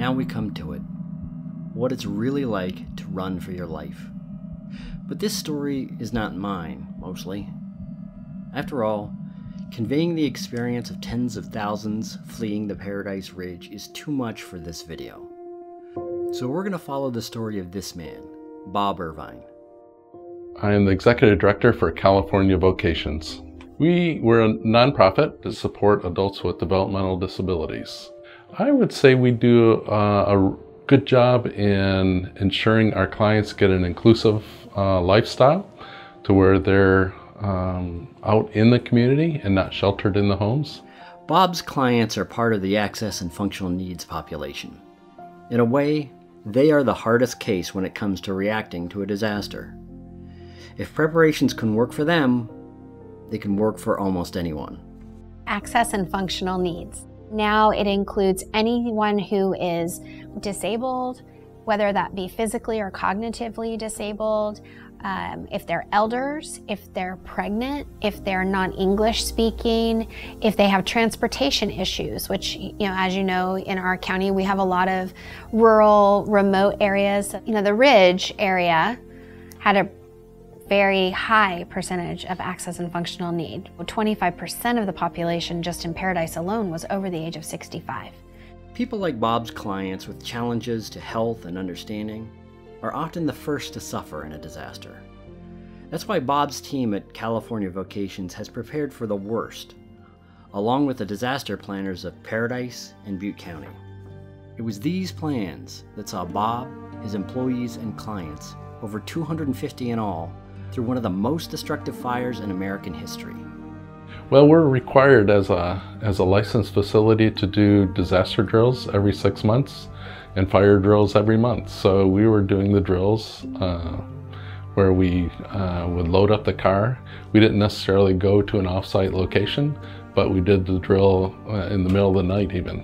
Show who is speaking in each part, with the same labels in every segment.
Speaker 1: now we come to it. What it's really like to run for your life. But this story is not mine, mostly. After all, conveying the experience of tens of thousands fleeing the Paradise Ridge is too much for this video. So we're going to follow the story of this man, Bob Irvine.
Speaker 2: I am the executive director for California Vocations. We're a nonprofit to support adults with developmental disabilities. I would say we do a good job in ensuring our clients get an inclusive lifestyle to where they're out in the community and not sheltered in the homes.
Speaker 1: Bob's clients are part of the access and functional needs population. In a way, they are the hardest case when it comes to reacting to a disaster. If preparations can work for them, they can work for almost anyone.
Speaker 3: Access and functional needs. Now it includes anyone who is disabled, whether that be physically or cognitively disabled, if they're elders, if they're pregnant, if they're non-English speaking, if they have transportation issues, which, as you know, in our county, we have a lot of rural, remote areas. The Ridge area had a very high percentage of access and functional need. 25% of the population just in Paradise alone was over the age of 65.
Speaker 1: People like Bob's clients with challenges to health and understanding are often the first to suffer in a disaster. That's why Bob's team at California Vocations has prepared for the worst, along with the disaster planners of Paradise and Butte County. It was these plans that saw Bob, his employees, and clients, over 250 in all, through one of the most destructive fires in American history.
Speaker 2: Well, we're required as a licensed facility to do disaster drills every 6 months and fire drills every month. So we were doing the drills where we would load up the car. We didn't necessarily go to an off-site location, but we did the drill in the middle of the night even,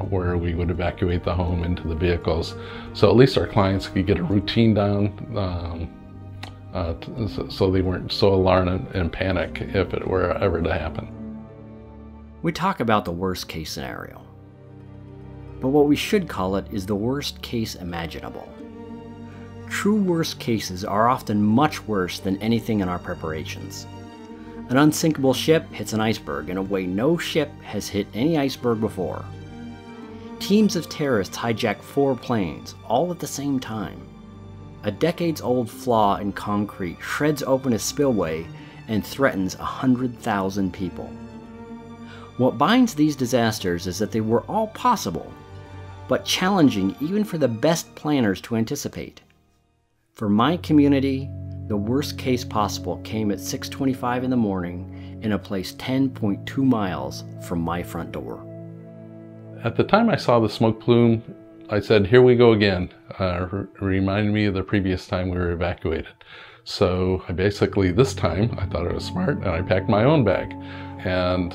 Speaker 2: where we would evacuate the home into the vehicles. So at least our clients could get a routine down, so they weren't so alarmed and panic if it were ever to happen.
Speaker 1: We talk about the worst case scenario, but what we should call it is the worst case imaginable. True worst cases are often much worse than anything in our preparations. An unsinkable ship hits an iceberg in a way no ship has hit any iceberg before. Teams of terrorists hijack 4 planes, all at the same time. A decades-old flaw in concrete shreds open a spillway and threatens 100,000 people. What binds these disasters is that they were all possible, but challenging even for the best planners to anticipate. For my community, the worst case possible came at 6:25 in the morning in a place 10.2 miles from my front door.
Speaker 2: At the time I saw the smoke plume, I said, here we go again. Reminded me of the previous time we were evacuated. So I basically, this time, I thought I was smart and I packed my own bag and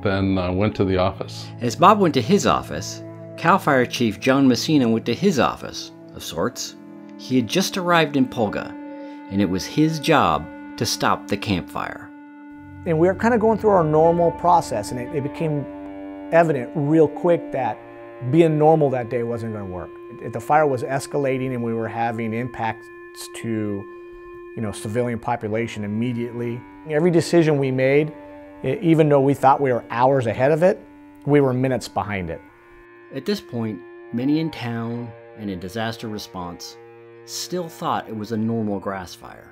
Speaker 2: then went to the office.
Speaker 1: As Bob went to his office, Cal Fire Chief John Messina went to his office, of sorts. He had just arrived in Polga, and it was his job to stop the campfire.
Speaker 4: And we were kind of going through our normal process, and it became evident real quick that being normal that day wasn't going to work. The fire was escalating and we were having impacts to, civilian population immediately. Every decision we made, even though we thought we were hours ahead of it, we were minutes behind it.
Speaker 1: At this point, many in town and in disaster response still thought it was a normal grass fire.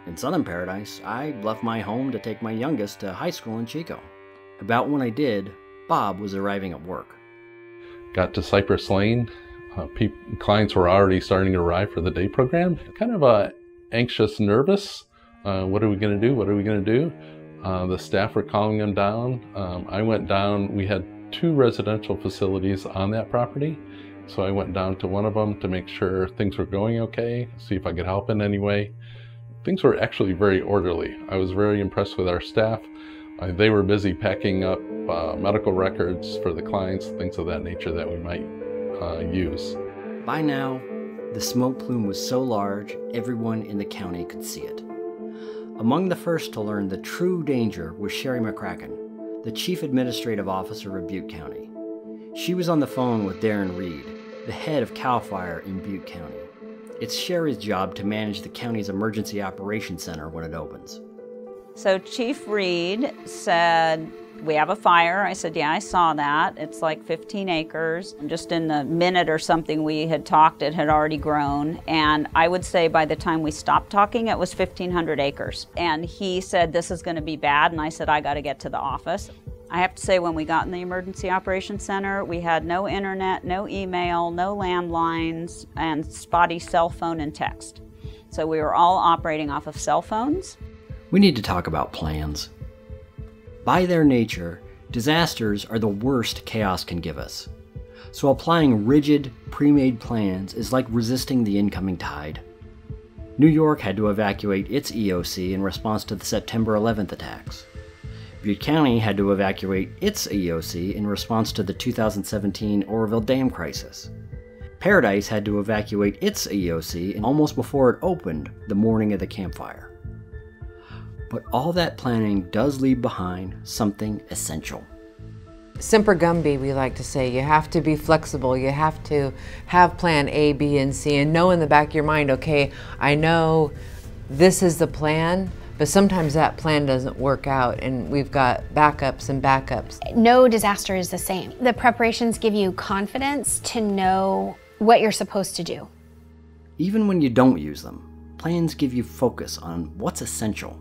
Speaker 1: In Southern Paradise, I left my home to take my youngest to high school in Chico. About when I did, Bob was arriving at work.
Speaker 2: Got to Cypress Lane. Clients were already starting to arrive for the day program. Kind of anxious, nervous. What are we going to do? What are we going to do? The staff were calling them down. I went down. We had 2 residential facilities on that property. So I went down to one of them to make sure things were going okay, see if I could help in any way. Things were actually very orderly. I was very impressed with our staff. They were busy packing up medical records for the clients, things of that nature that we might use.
Speaker 1: By now, the smoke plume was so large, everyone in the county could see it. Among the first to learn the true danger was Sherry McCracken, the Chief Administrative Officer of Butte County. She was on the phone with Darren Reed, the head of CAL FIRE in Butte County. It's Sherry's job to manage the county's emergency operations center when it opens.
Speaker 5: So Chief Reed said, "We have a fire." I said, "Yeah, I saw that. It's like 15 acres. Just in the minute or something we had talked, it had already grown. And I would say by the time we stopped talking, it was 1,500 acres. And he said, "This is going to be bad." And I said, "I got to get to the office." I have to say, when we got in the Emergency Operations Center, we had no internet, no email, no landlines, and spotty cell phone and text. So we were all operating off of cell phones.
Speaker 1: We need to talk about plans. By their nature, disasters are the worst chaos can give us. So applying rigid, pre-made plans is like resisting the incoming tide. New York had to evacuate its EOC in response to the September 11th attacks. Butte County had to evacuate its EOC in response to the 2017 Oroville Dam crisis. Paradise had to evacuate its EOC almost before it opened the morning of the campfire. But all that planning does leave behind something essential.
Speaker 6: Semper Gumby, we like to say. You have to be flexible. You have to have plan A, B, and C, and know in the back of your mind, okay, I know this is the plan, but sometimes that plan doesn't work out, and we've got backups and backups.
Speaker 3: No disaster is the same. The preparations give you confidence to know what you're supposed to do.
Speaker 1: Even when you don't use them, plans give you focus on what's essential.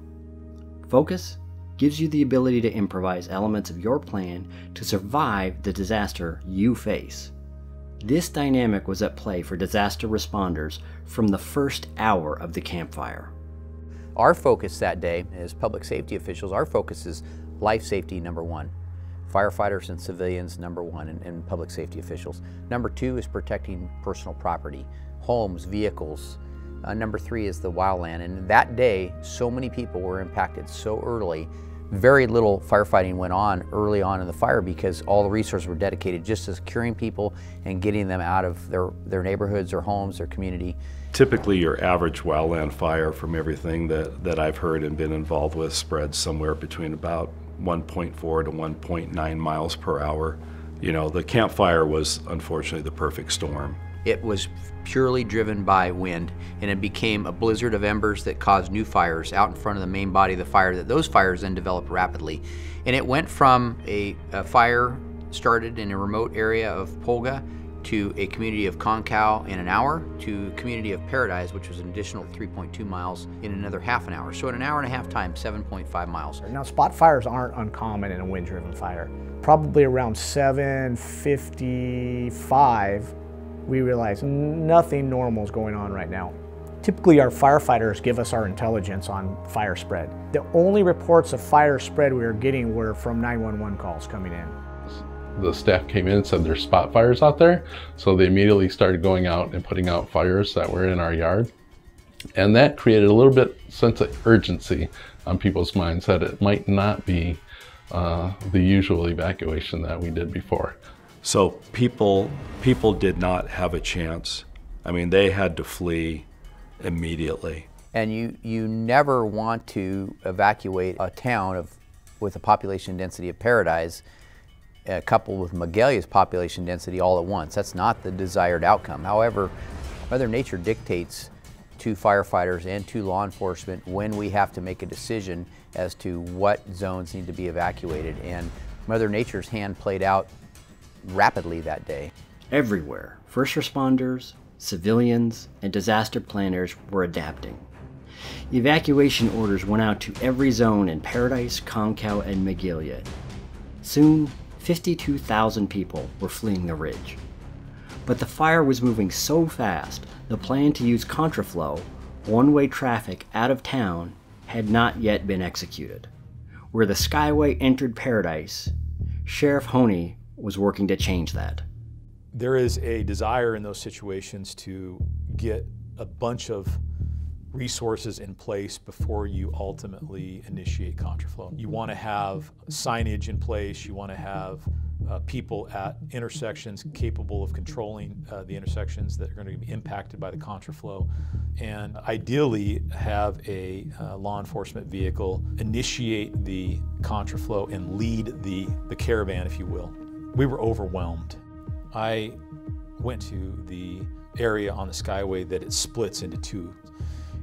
Speaker 1: Focus gives you the ability to improvise elements of your plan to survive the disaster you face. This dynamic was at play for disaster responders from the first hour of the campfire.
Speaker 7: Our focus that day, as public safety officials, our focus is life safety, number one. Firefighters and civilians, number one, and public safety officials. Number two is protecting personal property, homes, vehicles. Number three is the wildland. And that day, so many people were impacted so early. Very little firefighting went on early on in the fire because all the resources were dedicated just to securing people and getting them out of their neighborhoods, their homes, their community.
Speaker 8: Typically your average wildland fire, from everything that I've heard and been involved with, spreads somewhere between about 1.4 to 1.9 miles per hour. You know, the campfire was unfortunately the perfect storm.
Speaker 7: It was purely driven by wind, and it became a blizzard of embers that caused new fires out in front of the main body of the fire, that those fires then developed rapidly. And it went from a fire started in a remote area of Polga to a community of Concow in an hour, to a community of Paradise, which was an additional 3.2 miles in another half an hour. So in an hour and a half time, 7.5 miles.
Speaker 4: Now, spot fires aren't uncommon in a wind-driven fire. Probably around 7:55, we realized nothing normal is going on right now. Typically, our firefighters give us our intelligence on fire spread. The only reports of fire spread we were getting were from 911 calls coming in.
Speaker 2: The staff came in and said there's spot fires out there, so they immediately started going out and putting out fires that were in our yard. And that created a little bit sense of urgency on people's minds that it might not be the usual evacuation that we did before.
Speaker 8: So people did not have a chance. I mean, they had to flee immediately.
Speaker 7: And you never want to evacuate a town with a population density of Paradise coupled with Magalia's population density all at once. That's not the desired outcome. However, Mother Nature dictates to firefighters and to law enforcement when we have to make a decision as to what zones need to be evacuated. And Mother Nature's hand played out rapidly that day.
Speaker 1: Everywhere, first responders, civilians, and disaster planners were adapting. Evacuation orders went out to every zone in Paradise, Concow, and Magalia. Soon, 52,000 people were fleeing the ridge. But the fire was moving so fast, the plan to use contraflow, one-way traffic out of town, had not yet been executed. Where the Skyway entered Paradise, Sheriff Honey was working to change that.
Speaker 9: There is a desire in those situations to get a bunch of resources in place before you ultimately initiate contraflow. You want to have signage in place, you want to have people at intersections capable of controlling the intersections that are going to be impacted by the contraflow, and ideally have a law enforcement vehicle initiate the contraflow and lead the caravan, if you will. We were overwhelmed. I went to the area on the Skyway that it splits into two.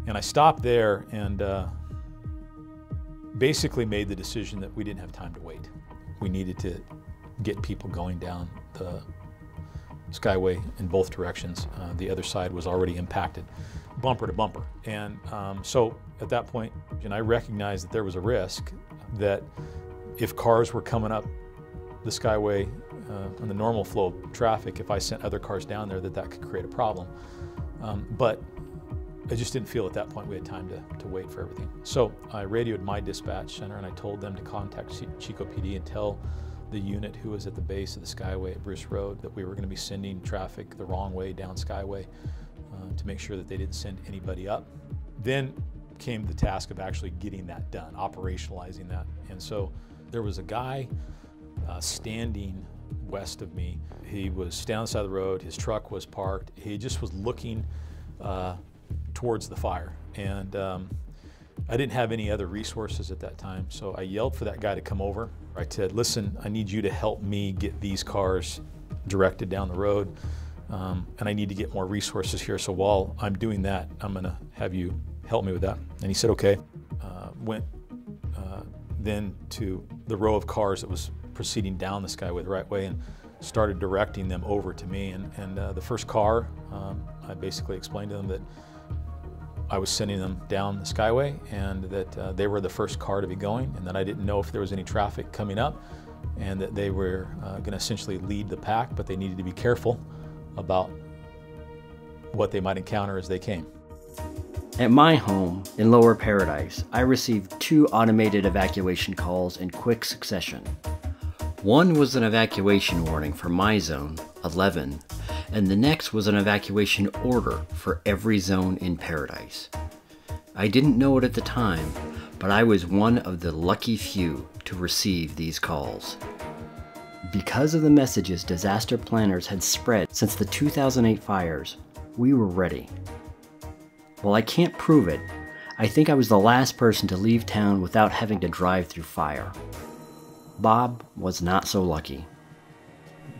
Speaker 9: And I stopped there and basically made the decision that we didn't have time to wait. We needed to get people going down the Skyway in both directions. The other side was already impacted, bumper to bumper. And so at that point, I recognized that there was a risk that if cars were coming up the Skyway on the normal flow of traffic, if I sent other cars down there, that could create a problem. But I just didn't feel at that point we had time to wait for everything. So I radioed my dispatch center and I told them to contact Chico PD and tell the unit who was at the base of the Skyway at Bruce Road that we were going to be sending traffic the wrong way down Skyway to make sure that they didn't send anybody up. Then came the task of actually getting that done, operationalizing that. And so there was a guy standing west of me. He was standing on the side of the road, his truck was parked, he just was looking towards the fire. And I didn't have any other resources at that time, so I yelled for that guy to come over. I said, listen, I need you to help me get these cars directed down the road, and I need to get more resources here, so while I'm doing that, I'm gonna have you help me with that. And he said, okay. Went then to the row of cars that was proceeding down the Skyway the right way and started directing them over to me. And the first car, I basically explained to them that I was sending them down the Skyway and that they were the first car to be going, and that I didn't know if there was any traffic coming up, and that they were going to essentially lead the pack, but they needed to be careful about what they might encounter as they came.
Speaker 1: At my home in Lower Paradise, I received 2 automated evacuation calls in quick succession. One was an evacuation warning for my zone, 11, and the next was an evacuation order for every zone in Paradise. I didn't know it at the time, but I was one of the lucky few to receive these calls. Because of the messages disaster planners had spread since the 2008 fires, we were ready. While I can't prove it, I think I was the last person to leave town without having to drive through fire. Bob was not so lucky.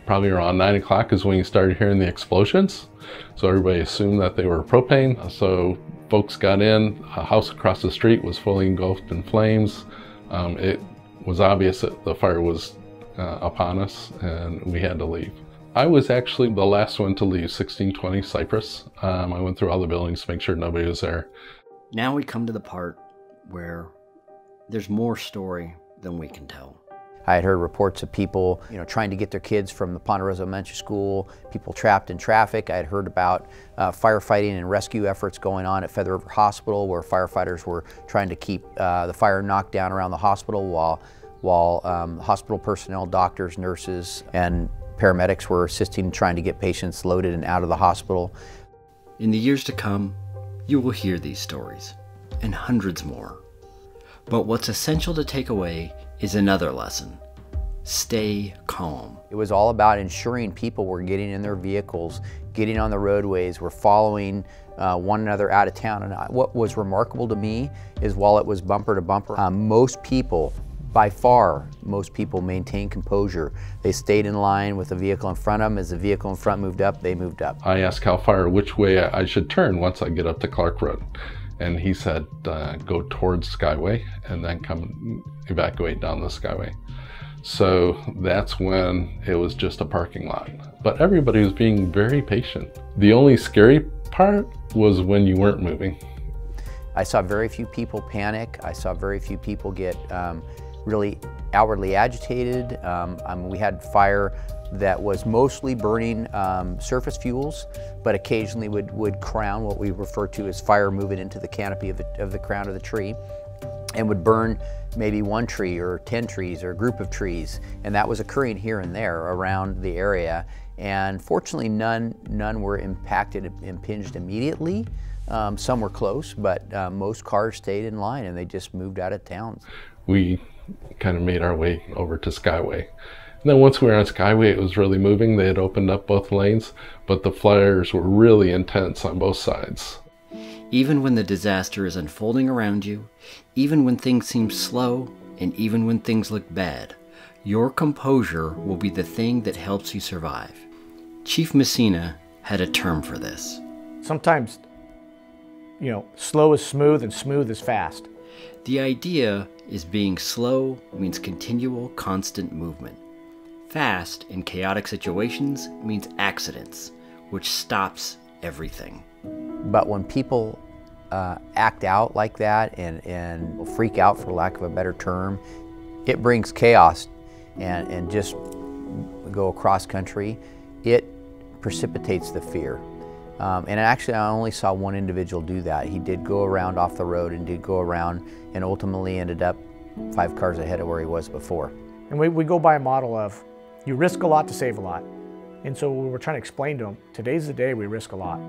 Speaker 2: Probably around 9 o'clock is when you started hearing the explosions. So everybody assumed that they were propane. So folks got in, a house across the street was fully engulfed in flames. It was obvious that the fire was upon us and we had to leave. I was actually the last one to leave 1620 Cypress. I went through all the buildings to make sure nobody was there.
Speaker 1: Now we come to the part where there's more story than we can tell.
Speaker 7: I had heard reports of people, trying to get their kids from the Ponderosa Elementary School, people trapped in traffic. I had heard about firefighting and rescue efforts going on at Feather River Hospital, where firefighters were trying to keep the fire knocked down around the hospital while hospital personnel, doctors, nurses, and paramedics were assisting trying to get patients loaded and out of the hospital.
Speaker 1: In the years to come, you will hear these stories, and hundreds more. But what's essential to take away is another lesson. Stay calm.
Speaker 7: It was all about ensuring people were getting in their vehicles, getting on the roadways, were following one another out of town. And what was remarkable to me is while it was bumper to bumper, most people, by far, most people maintained composure. They stayed in line with the vehicle in front of them. As the vehicle in front moved up, they moved up.
Speaker 2: I asked Cal Fire which way I should turn once I get up to Clark Road. And he said, go towards Skyway and then come evacuate down the Skyway. So that's when it was just a parking lot. But everybody was being very patient. The only scary part was when you weren't moving.
Speaker 7: I saw very few people panic. I saw very few people get really outwardly agitated. We had fire that was mostly burning surface fuels, but occasionally would crown what we refer to as fire moving into the canopy of the crown of the tree, and would burn maybe 1 tree or 10 trees or a group of trees. And that was occurring here and there around the area. And fortunately, none were impinged immediately. Some were close, but most cars stayed in line and they just moved out of town.
Speaker 2: We kind of made our way over to Skyway. And then once we were on Skyway, it was really moving. They had opened up both lanes, but the fires were really intense on both sides.
Speaker 1: Even when the disaster is unfolding around you, even when things seem slow, and even when things look bad, your composure will be the thing that helps you survive. Chief Messina had a term for this.
Speaker 4: Sometimes, slow is smooth and smooth is fast.
Speaker 1: The idea is being slow means continual, constant movement. Fast in chaotic situations means accidents, which stops everything.
Speaker 7: But when people act out like that and freak out, for lack of a better term, it brings chaos and just go across country. It precipitates the fear. And actually, I only saw one individual do that. He did go around off the road and did go around and ultimately ended up 5 cars ahead of where he was before.
Speaker 4: And we go by a model of, you risk a lot to save a lot. And so we were trying to explain to him, today's the day we risk a lot.